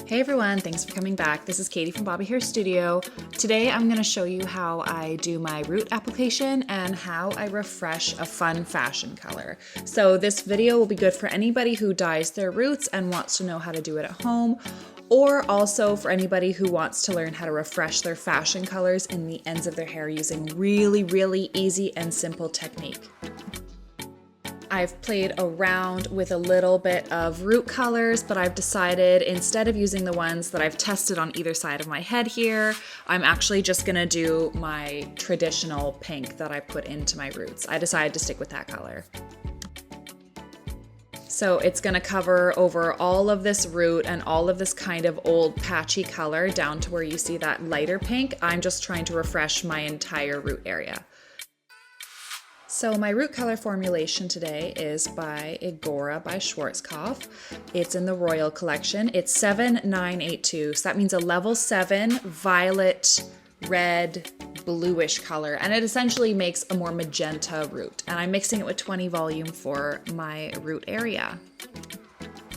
Hey everyone, thanks for coming back. This is Katie from Bobby Hair Studio. Today I'm going to show you how I do my root application and how I refresh a fun fashion color. So this video will be good for anybody who dyes their roots and wants to know how to do it at home, or also for anybody who wants to learn how to refresh their fashion colors in the ends of their hair using really easy and simple technique. I've played around with a little bit of root colors, but I've decided instead of using the ones that I've tested on either side of my head here, I'm actually just gonna do my traditional pink that I put into my roots. I decided to stick with that color. So it's gonna cover over all of this root and all of this kind of old patchy color down to where you see that lighter pink. I'm just trying to refresh my entire root area. So my root color formulation today is by Agora by Schwarzkopf. It's in the Royal collection. It's 7982, so that means a level 7 violet, red, bluish color, and it essentially makes a more magenta root. And I'm mixing it with 20 volume for my root area.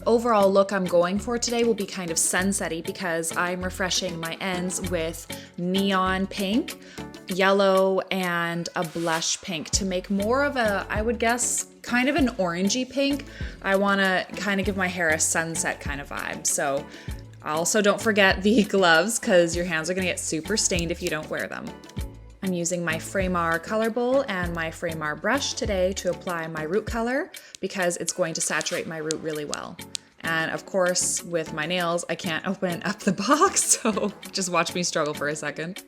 Overall look I'm going for today will be kind of sunsetty because I'm refreshing my ends with neon pink, yellow, and a blush pink to make more of a, I would guess, kind of an orangey pink. I want to kind of give my hair a sunset kind of vibe. So also don't forget the gloves because your hands are going to get super stained if you don't wear them. I'm using my Framar color bowl and my Framar brush today to apply my root color because it's going to saturate my root really well. And of course, with my nails, I can't open up the box, so just watch me struggle for a second.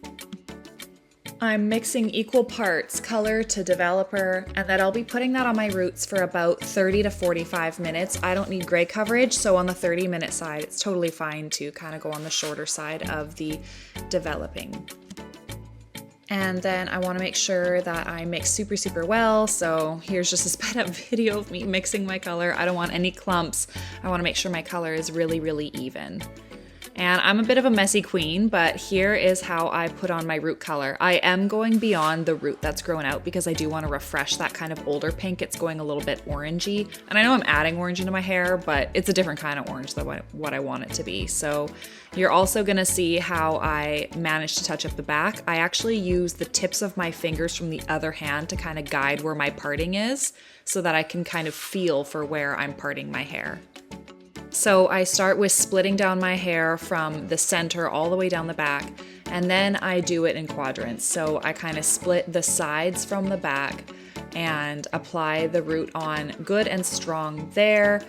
I'm mixing equal parts color to developer, and then I'll be putting that on my roots for about 30 to 45 minutes. I don't need gray coverage, so on the 30-minute side, it's totally fine to kind of go on the shorter side of the developing. And then I want to make sure that I mix super well. So here's just a sped up video of me mixing my color. I don't want any clumps. I want to make sure my color is really even. And I'm a bit of a messy queen, but here is how I put on my root color. I am going beyond the root that's grown out because I do want to refresh that kind of older pink. It's going a little bit orangey. And I know I'm adding orange into my hair, but it's a different kind of orange than what I want it to be. So you're also gonna see how I managed to touch up the back. I actually use the tips of my fingers from the other hand to kind of guide where my parting is so that I can kind of feel for where I'm parting my hair. So I start with splitting down my hair from the center all the way down the back, and then I do it in quadrants. So I kind of split the sides from the back and apply the root on good and strong there.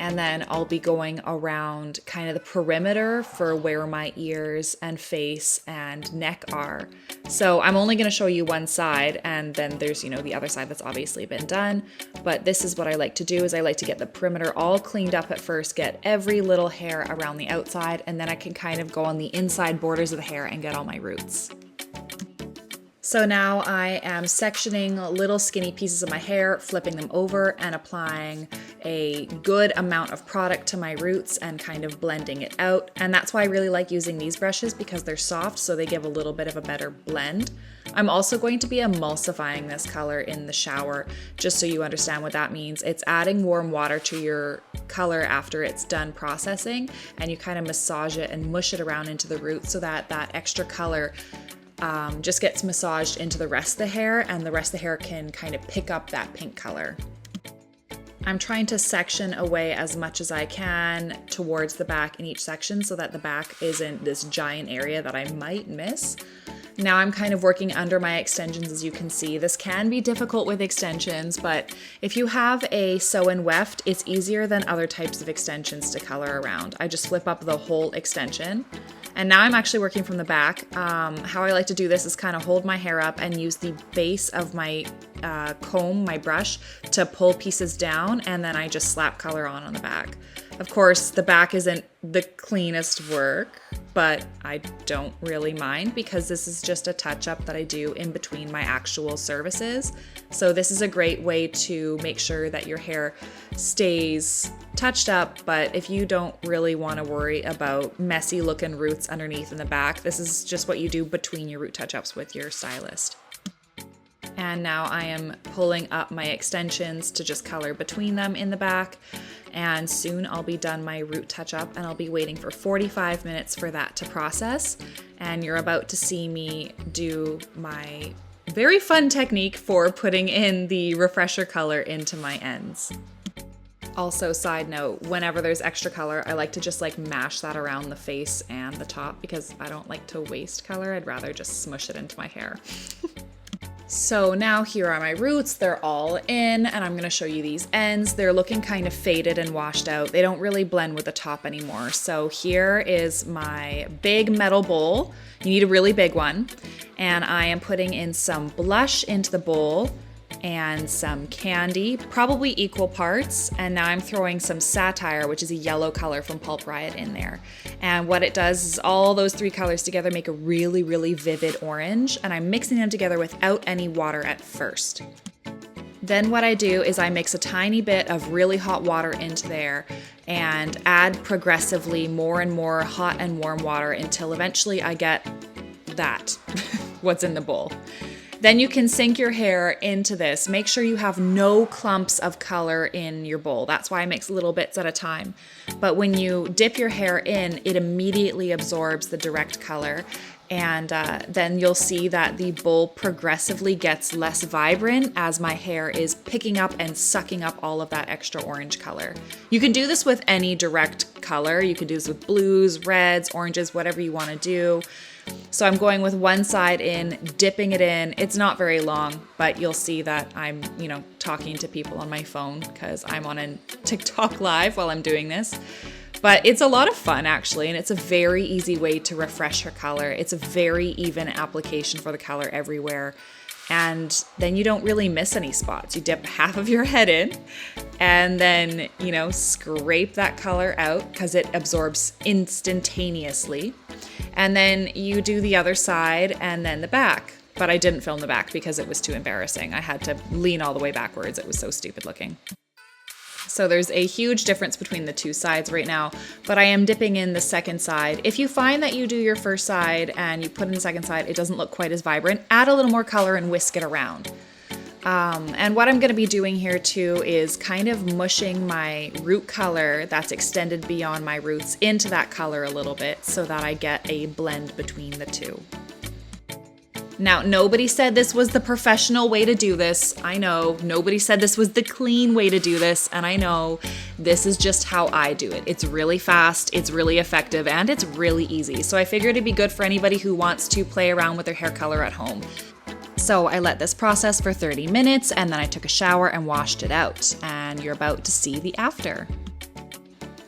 And then I'll be going around kind of the perimeter for where my ears and face and neck are. So I'm only going to show you one side, and then there's, the other side that's obviously been done. But this is what I like to do is I like to get the perimeter all cleaned up at first, get every little hair around the outside, and then I can kind of go on the inside borders of the hair and get all my roots. So now I am sectioning little skinny pieces of my hair, flipping them over and applying a good amount of product to my roots and kind of blending it out. And that's why I really like using these brushes because they're soft, so they give a little bit of a better blend. I'm also going to be emulsifying this color in the shower, just so you understand what that means. It's adding warm water to your color after it's done processing, and you kind of massage it and mush it around into the roots so that that extra color just gets massaged into the rest of the hair, and the rest of the hair can kind of pick up that pink color. I'm trying to section away as much as I can towards the back in each section so that the back isn't this giant area that I might miss. Now I'm kind of working under my extensions, as you can see. This can be difficult with extensions, but if you have a sew and weft, it's easier than other types of extensions to color around. I just flip up the whole extension. And now I'm actually working from the back. How I like to do this is kind of hold my hair up and use the base of my comb, my brush, to pull pieces down, and then I just slap color on the back. Of course, the back isn't the cleanest work, but I don't really mind because this is just a touch-up that I do in between my actual services. So this is a great way to make sure that your hair stays touched up, but if you don't really want to worry about messy looking roots underneath in the back, this is just what you do between your root touch-ups with your stylist. And now I am pulling up my extensions to just color between them in the back. And soon I'll be done my root touch-up, and I'll be waiting for 45 minutes for that to process. And you're about to see me do my very fun technique for putting in the refresher color into my ends. Also, side note, whenever there's extra color, I like to just like mash that around the face and the top because I don't like to waste color. I'd rather just smush it into my hair. So now here are my roots. They're all in, and I'm gonna show you these ends. They're looking kind of faded and washed out. They don't really blend with the top anymore. So here is my big metal bowl. You need a really big one. And I am putting in some blush into the bowl and some candy, probably equal parts. And now I'm throwing some Satire, which is a yellow color from Pulp Riot, in there. And what it does is all those three colors together make a really, really vivid orange. And I'm mixing them together without any water at first. Then what I do is I mix a tiny bit of really hot water into there and add progressively more and more hot and warm water until eventually I get that, what's in the bowl. Then you can sink your hair into this. Make sure you have no clumps of color in your bowl. That's why I mix little bits at a time. But when you dip your hair in, it immediately absorbs the direct color. And then you'll see that the bowl progressively gets less vibrant as my hair is picking up and sucking up all of that extra orange color. You can do this with any direct color. You can do this with blues, reds, oranges, whatever you want to do. So I'm going with one side in, dipping it in. It's not very long, but you'll see that I'm, talking to people on my phone because I'm on a TikTok live while I'm doing this. But it's a lot of fun actually, and it's a very easy way to refresh her color. It's a very even application for the color everywhere. And then you don't really miss any spots. You dip half of your head in and then, scrape that color out because it absorbs instantaneously. And then you do the other side and then the back. But I didn't film the back because it was too embarrassing. I had to lean all the way backwards. It was so stupid looking. So there's a huge difference between the two sides right now, but I am dipping in the second side. If you find that you do your first side and you put in the second side, it doesn't look quite as vibrant, add a little more color and whisk it around. And what I'm gonna be doing here too is kind of mushing my root color that's extended beyond my roots into that color a little bit so that I get a blend between the two. Now, nobody said this was the professional way to do this. I know. Nobody said this was the clean way to do this. And I know this is just how I do it. It's really fast, it's really effective, and it's really easy. So I figured it'd be good for anybody who wants to play around with their hair color at home. So I let this process for 30 minutes and then I took a shower and washed it out. And you're about to see the after.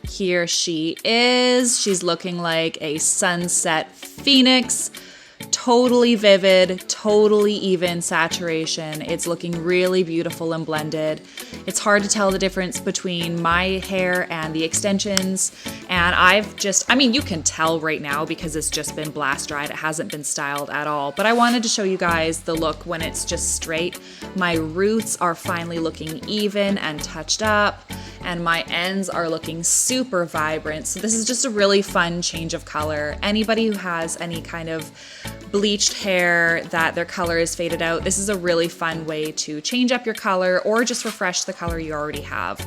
Here she is. She's looking like a sunset phoenix. Totally vivid, totally even saturation. It's looking really beautiful and blended. It's hard to tell the difference between my hair and the extensions. And you can tell right now because it's just been blast dried. It hasn't been styled at all. But I wanted to show you guys the look when it's just straight. My roots are finally looking even and touched up. And my ends are looking super vibrant. So this is just a really fun change of color. Anybody who has any kind of bleached hair that their color is faded out, this is a really fun way to change up your color or just refresh the color you already have.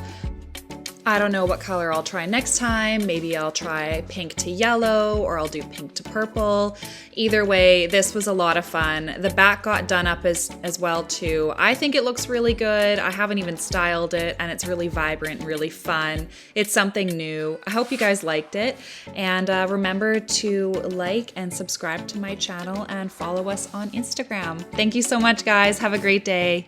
I don't know what color I'll try next time. Maybe I'll try pink to yellow or I'll do pink to purple. Either way, this was a lot of fun. The back got done up as well too. I think it looks really good. I haven't even styled it and it's really vibrant, really fun. It's something new. I hope you guys liked it. And remember to like and subscribe to my channel and follow us on Instagram. Thank you so much, guys. Have a great day.